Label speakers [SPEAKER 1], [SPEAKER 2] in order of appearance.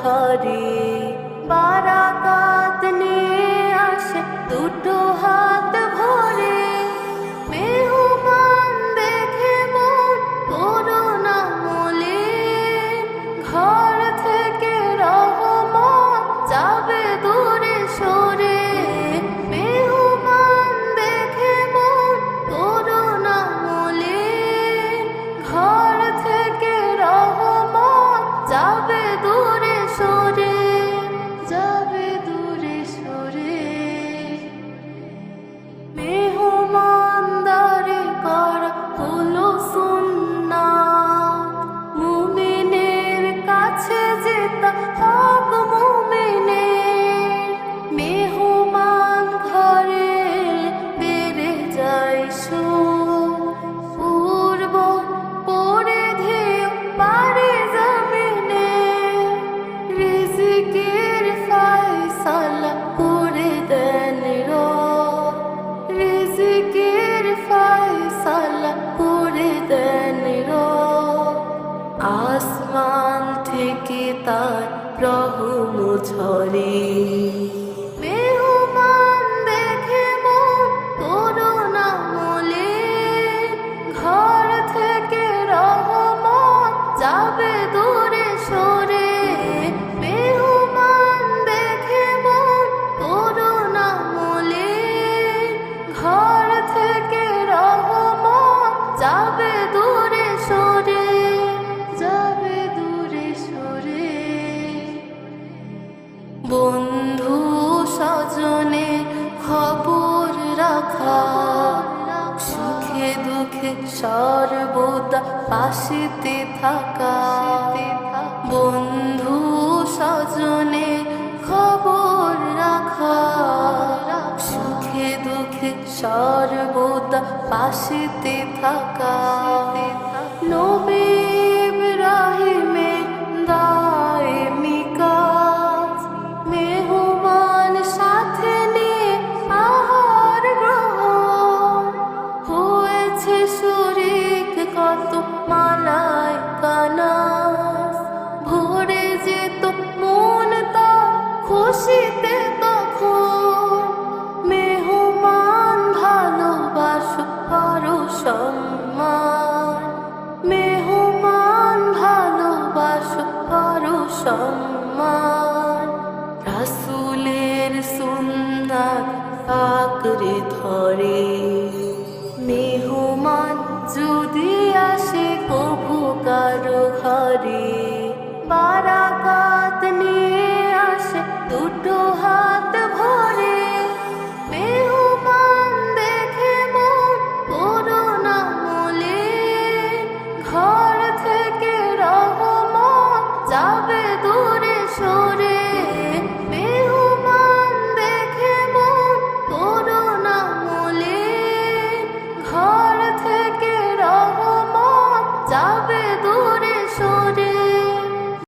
[SPEAKER 1] ঘরে বারাকাত নিয়ে আসে দুটো হাত ভরে। মেহমান দেখে মন করুণা মলে, ঘর থেকে রহমত যাবে দূরে সরে। মেহমান দেখে মন করুণা মলে, ঘর থেকে রহমত যাবে দূরে সরে, যাবে দূরে সরে। মেহমানদারি করা হলো সুন্নাত, মুমিনের কাছে যেতা হক মুমিনের। মেহমান ঘরে এলে বেড়ে যায় সুখ, পূর্ব পড়ে ঢেউ পারে জমিনে। রিজিকের ফয়সালা করে দেন রব, রিজিকের ফয়সালা করে দেন রব। আসমান থেকে তার রহম ঝরে। মেহমান দেখে মন করুণা মলে, ঘর থেকে রহমত যাবে দূরে সরে। মেহমান দেখে মন করুণা মলে, ঘর থেকে রহমত যাবে দূরে সরে, যাবে দূরে সরে। বন্ধু স্বজনে খবর রাখা, সুখে দুঃখে সর্বদা পাশেতে থাকা। বন্ধু স্বজনে খবর রাখা, সুখে দুঃখে সর্বদা পাশেতে থাকা। নবী ইব্রাহিমের দায়েমি কাজ, মেহমান সাথে নিয়ে আহার গ্রহণ। হয়েছে শরীক কত মালাইকা নাস, ভরে যেত মন তার খুশিতে তখন। মেহমান ভালোবাসো আরো সম্মান, মেহমান ভালোবাসো আরো সম্মান। রাসূলের সুন্নাত আঁকড়ে ধরে, মেহমান যদি